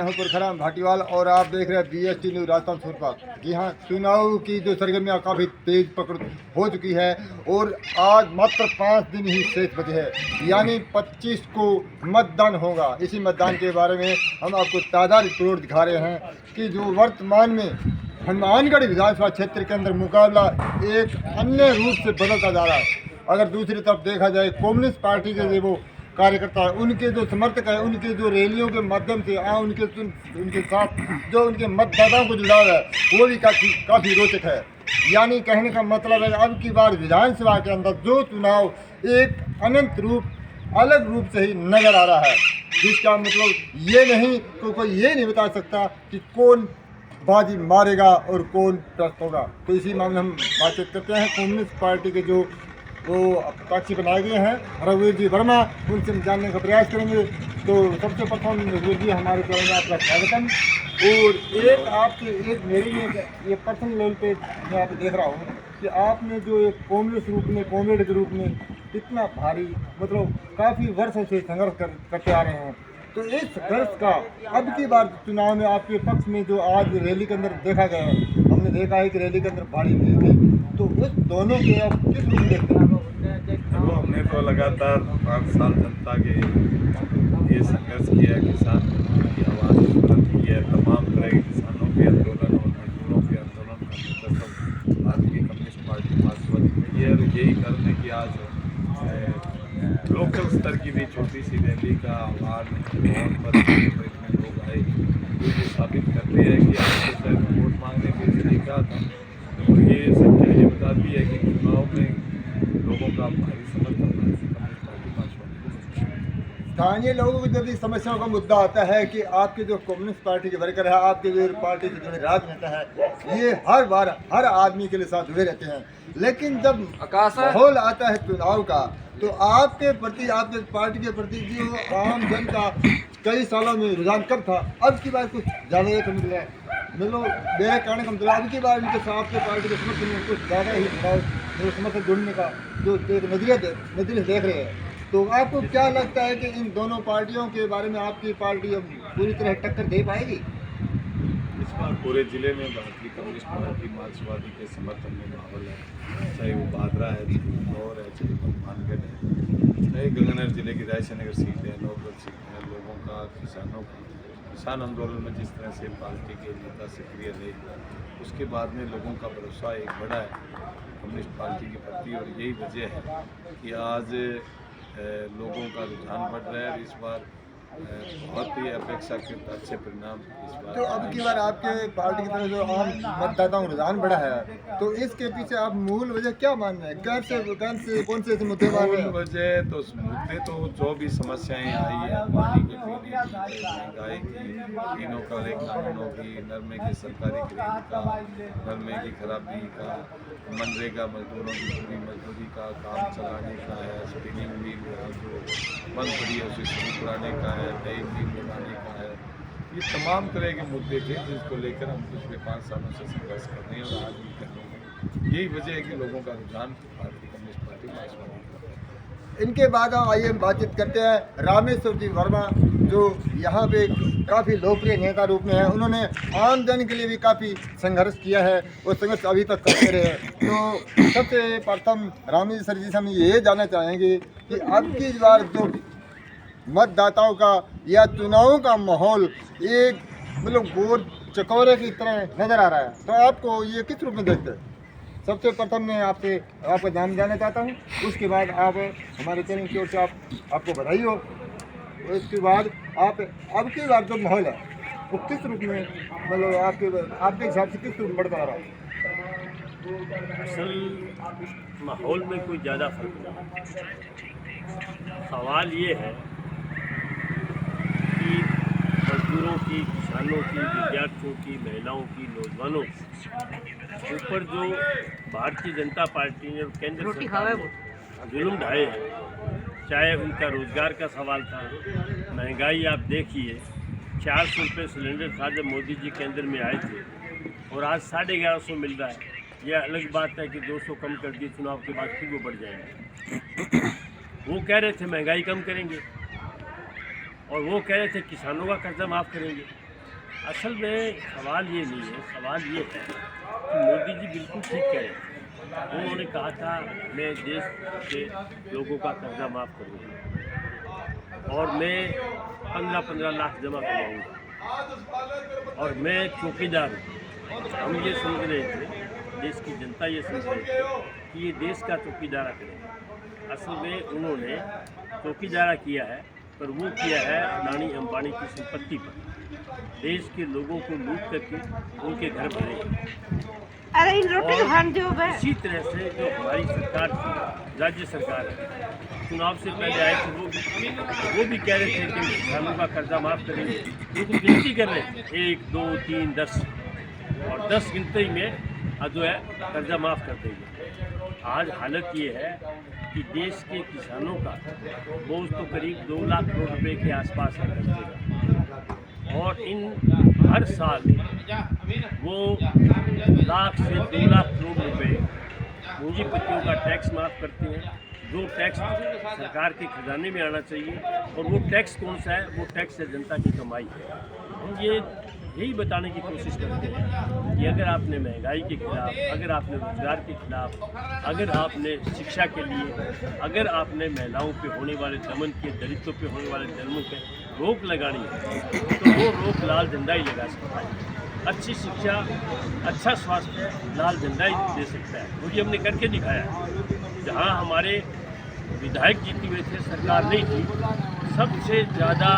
मैं हूं पुरखराम भाटीवाल और आप देख रहे हैं BST न्यूज़ राजस्थान सुपरफास्ट। जी हाँ, चुनाव की जो सरगर्मियाँ काफ़ी तेज पकड़ हो चुकी है और आज मात्र 5 दिन ही शेष बचे हैं, यानी 25 को मतदान होगा। इसी मतदान के बारे में हम आपको ताज़ा रिपोर्ट दिखा रहे हैं कि जो वर्तमान में हनुमानगढ़ विधानसभा क्षेत्र के अंदर मुकाबला एक अन्य रूप से बदलता जा रहा है। अगर दूसरी तरफ देखा जाए, कम्युनिस्ट पार्टी के जो वो कार्यकर्ता है, उनके जो समर्थक है, उनके जो रैलियों के माध्यम से उनके साथ जो उनके मतदाताओं को जुड़ाव है, वो भी काफ़ी रोचक है। यानी कहने का मतलब है, अब की बार विधानसभा के अंदर जो चुनाव एक अनंत रूप, अलग रूप से ही नजर आ रहा है, जिसका मतलब ये नहीं तो कोई ये नहीं बता सकता कि कौन बाजी मारेगा और कौन त्रस्त होगा। तो इसी मामले में हम बातचीत करते हैं कम्युनिस्ट पार्टी के जो वो प्रत्याशी बनाए गए हैं रघुवीर जी वर्मा, उनसे हम जानने का प्रयास करेंगे। तो सबसे प्रथम रघुवीर जी, हमारे चैनल में आपका स्वागतम। और एक आपके एक मेरी ये पर्सनल लेवल पे मैं आप देख रहा हूँ कि आपने जो एक कॉमरेड के रूप में इतना भारी मतलब काफ़ी वर्षों से संघर्ष करते आ रहे हैं, तो इस संघर्ष का अब की बार चुनाव में आपके पक्ष में जो आज रैली के अंदर देखा गया है, हमने देखा है कि रैली के अंदर भारी भीड़ थी, तो उस दोनों के आप किस रूप में देखते हैं? देखो, हमने तो लगातार 5 साल जनता के ये संघर्ष किया है, किसान की आवाज़ बुलंद की है, तमाम तरह के किसानों के आंदोलन और मजदूरों के आंदोलन का नेतृत्व भारतीय कम्युनिस्ट पार्टी मार्क्सवादी की है। और यही कारण है कि आज लोकल स्तर की भी छोटी सी रैली का आह्वान बहुत पर इतने लोग आए, तो ये साबित करते हैं कि आज तो शायद वोट मांगने के लिए कहा था, और ये संख्या ये बताती है कि चुनाव में लोगों का भारी समर्थन कम्युनिस्ट पार्टी मार्क्सवादी को। स्थानीय लोगों को जब इस समस्याओं का मुद्दा आता है कि आपके जो कम्युनिस्ट पार्टी के वर्कर है, आपके जो पार्टी से जुड़े राजनेता है, ये हर बार हर आदमी के लिए साथ जुड़े रहते हैं, लेकिन जब माहौल आता है चुनाव का, तो आपके प्रति, आपके पार्टी के प्रति जो आम जन का कई सालों में रुझान कब था, अब की बार कुछ ज़्यादा ही मिल रहा है। मतलब मेरे कारण का मतलब अब की बार इनके साथ के पार्टी के समर्थन में कुछ ज़्यादा ही समर्थन जुड़ने का जो एक नजरिया देख रहे हैं। तो आपको क्या लगता है कि इन दोनों पार्टियों के बारे में आपकी पार्टी अब पूरी तरह टक्कर दे पाएगी? इस बार पूरे जिले में भारतीय कम्युनिस्ट पार्टी मार्क्सवादी के समर्थन में माहौल है, चाहे वो बादरा है, चाहे इंदौर है, चाहे हनुमानगढ़ है, चाहे गंगानगर जिले की रायसेनगर सीट है, नौगढ़ सीट है। लोगों का, किसानों का, किसान आंदोलन में जिस तरह से पार्टी के नेता सक्रिय रहे, उसके बाद में लोगों का भरोसा एक बढ़ा है कम्युनिस्ट पार्टी के प्रति, और यही वजह है कि आज लोगों का रुझान बढ़ रहा है। इस बार बहुत ही अपेक्षाकृत अच्छे परिणाम इस बार। तो अब की बार आपके पार्टी की तरफ जो आम मतदाताओं का रुझान बढ़ा है, तो इसके पीछे आप मूल वजह क्या मान रहे हैं? कौन से ऐसे मुद्दे मान रहे हैं? वजह तो मुद्दे तो जो भी समस्याएं आई है, पानी के पीने की, महंगाई की, तीनों काले कानूनों की, नरमे के सरकारी खरीद का, नरमे की खराबी का, मनरेगा मजदूरों की पूरी मजदूरी का काम चलाने का है, स्पिनिंग मिल जो बंद पड़ी है उसे शुरू कराने का है, नई मिल बनाने का है। ये तमाम तरह के मुद्दे थे जिसको लेकर हम पिछले 5 सालों से संघर्ष कर रहे हैं, और आज भी कर रहे हैं। यही वजह है कि लोगों का रुझान भारतीय कम्युनिस्ट पार्टी मार्क्सवादी की है। इनके बाद हम आइए बातचीत करते हैं रामेश्वर जी वर्मा, जो यहाँ पे काफ़ी लोकप्रिय नेता रूप में है। उन्होंने आम जन के लिए भी काफ़ी संघर्ष किया है और संघर्ष अभी तक करते रहे। तो सबसे प्रथम रामेश्वर जी से हम ये जानना चाहेंगे कि अब की बार जो मतदाताओं का या चुनावों का माहौल एक मतलब गोल चकोरे की तरह नज़र आ रहा है, तो आपको ये किस रूप में देखते हैं? सबसे प्रथम मैं आपका नाम जानना चाहता हूँ, उसके बाद आप हमारे चैनल की ओर से आपको बधाई हो। उसके बाद आप अब की बार जो माहौल है वो किस रूप में मतलब आपके हिसाब से किस रूप में बढ़ता आ रहा है? असल माहौल में कोई ज़्यादा फर्क नहीं। सवाल ये है कि मजदूरों की, किसानों की, विद्यार्थियों की, महिलाओं की, नौजवानों के ऊपर जो भारतीय जनता पार्टी ने केंद्र सरकार ने जुल्म ढाए हैं, चाहे उनका रोजगार का सवाल था, महंगाई आप देखिए, 400 रुपये सिलेंडर था जब मोदी जी केंद्र में आए थे, और आज 1150 मिल रहा है। यह अलग बात है कि 200 कम कर दिए, चुनाव के बाद फिर वो बढ़ जाएंगे। वो कह रहे थे महंगाई कम करेंगे, और वो कह रहे थे किसानों का कर्जा माफ़ करेंगे। असल में सवाल ये नहीं है, सवाल ये है कि मोदी जी बिल्कुल ठीक कह रहे हैं। उन्होंने कहा था मैं देश के लोगों का कर्जा माफ़ करूँगा और मैं 15-15 लाख जमा करवाऊँगा और मैं चौकीदार हूँ। हम ये समझ रहे थे, देश की जनता ये समझ रही थी कि ये देश का चौकीदारा करेगा। असल में उन्होंने चौकीदारा किया है, पर वो किया है अडानी अंबानी की संपत्ति पर। देश के लोगों को लूट करके उनके घर भरे। अरे इन रोटी खान जो है इसी तरह से जो हमारी सरकार थी, राज्य सरकार है, चुनाव से पहले आए थे, वो भी कह रहे थे कि किसानों का कर्जा माफ़ करेंगे। वो तो गिनती कर रहे थे 1, 2, 3, 10 और 10 गिनती में जो है कर्जा माफ़ कर देंगे। आज हालत ये है कि देश के किसानों का बोझ तो करीब 2 लाख करोड़ रुपए के आसपास है कर्जे का, और इन हर साल वो 1 लाख से 2 लाख करोड़ रुपए पूंजीपतियों का टैक्स माफ़ करते हैं, जो टैक्स सरकार के खजाने में आना चाहिए। और वो टैक्स कौन सा है? वो टैक्स है जनता की कमाई है। हम यही बताने की कोशिश करते हैं कि अगर आपने महंगाई के खिलाफ, अगर आपने रोजगार के खिलाफ, अगर आपने शिक्षा के लिए, अगर आपने महिलाओं पे होने वाले दमन के, दलितों पे होने वाले जन्मों पे रोक लगानी है, तो वो रोक लाल झंडा ही लगा सकता है। अच्छी शिक्षा, अच्छा स्वास्थ्य लाल झंडा ही दे सकता है, क्योंकि हमने करके दिखाया है। जहाँ हमारे विधायक जीते हुए थे, सरकार नहीं थी, सबसे ज़्यादा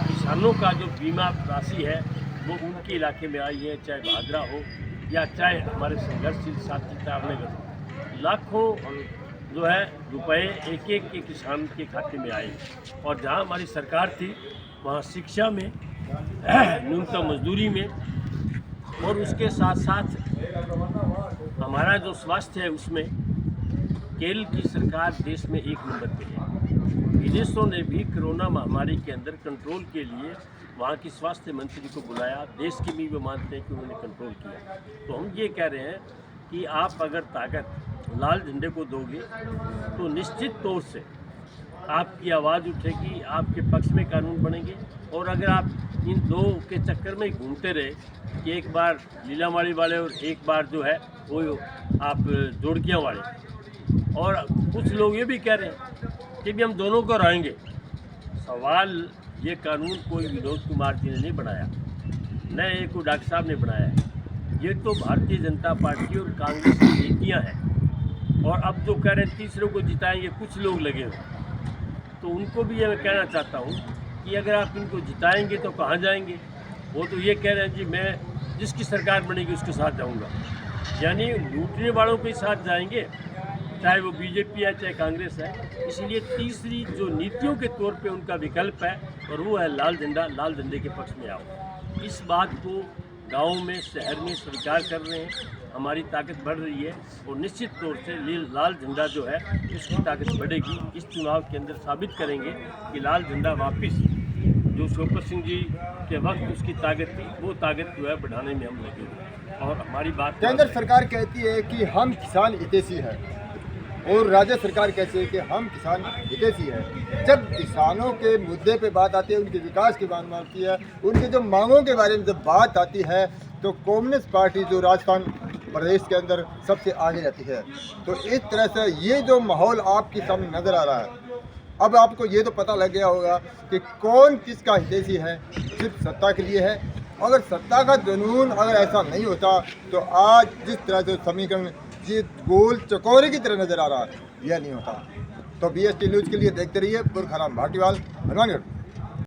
किसानों का जो बीमा राशि है वो उनके इलाके में आई है, चाहे भादरा हो या चाहे हमारे संघर्षशील साथी तारनगर। लाखों जो है रुपए एक एक के किसान के खाते में आए। और जहां हमारी सरकार थी वहां शिक्षा में, न्यूनतम मजदूरी में, और उसके साथ साथ हमारा जो स्वास्थ्य है उसमें केरल की सरकार देश में 1 नंबर पे है। विदेशों ने भी कोरोना महामारी के अंदर कंट्रोल के लिए वहाँ की स्वास्थ्य मंत्री को बुलाया। देश के भी वो मानते हैं कि उन्होंने कंट्रोल किया। तो हम ये कह रहे हैं कि आप अगर ताकत लाल झंडे को दोगे तो निश्चित तौर से आपकी आवाज़ उठेगी, आपके पक्ष में कानून बनेंगे। और अगर आप इन दो के चक्कर में घूमते रहे कि एक बार लीलामाड़ी वाले और एक बार जो है वो आप जोड़कियाँ वाले, और कुछ लोग ये भी कह रहे हैं कि भी हम दोनों को रहेंगे। सवाल ये कानून कोई विनोद कुमार जी ने नहीं बनाया, न एक को डॉक्टर साहब ने बनाया है। ये तो भारतीय जनता पार्टी और कांग्रेस की नीतियाँ हैं। और अब जो कह रहे हैं तीसरों को जिताएंगे, कुछ लोग लगे हुए, तो उनको भी ये मैं कहना चाहता हूँ कि अगर आप इनको जिताएंगे तो कहाँ जाएंगे? वो तो ये कह रहे हैं जी मैं जिसकी सरकार बनेगी उसके साथ जाऊँगा, यानी लूटने वालों के साथ जाएंगे, चाहे वो बीजेपी है चाहे कांग्रेस है। इसलिए तीसरी जो नीतियों के तौर पे उनका विकल्प है और वो है लाल झंडा, लाल झंडे के पक्ष में आओ। इस बात को गाँव में, शहर में स्वीकार कर रहे हैं। हमारी ताकत बढ़ रही है और निश्चित तौर से लाल झंडा जो है उसकी ताकत बढ़ेगी। इस चुनाव के अंदर साबित करेंगे कि लाल झंडा वापस जो शोकत सिंह जी के वक्त उसकी ताकत थी, वो ताकत जो है बढ़ाने में हम लगे हुए। और हमारी बात केंद्र सरकार कहती है कि हम किसान हितैषी हैं और राज्य सरकार कहती है कि हम किसान हितैषी है। जब किसानों के मुद्दे पे बात आती है, उनके विकास की बात आती है, उनके जो मांगों के बारे में जब बात आती है, तो कम्युनिस्ट पार्टी जो राजस्थान प्रदेश के अंदर सबसे आगे रहती है। तो इस तरह से ये जो माहौल आपके सामने नज़र आ रहा है, अब आपको ये तो पता लग गया होगा कि कौन किसका हितैषी है, सिर्फ सत्ता के लिए है। अगर सत्ता का जुनून अगर ऐसा नहीं होता तो आज जिस तरह से समीकरण ये गोल चकोरे की तरह नजर आ रहा है, यह नहीं होता। तो BST न्यूज़ के लिए देखते रहिए। बुरखाराम भाटीवाल, हनुमानगढ़।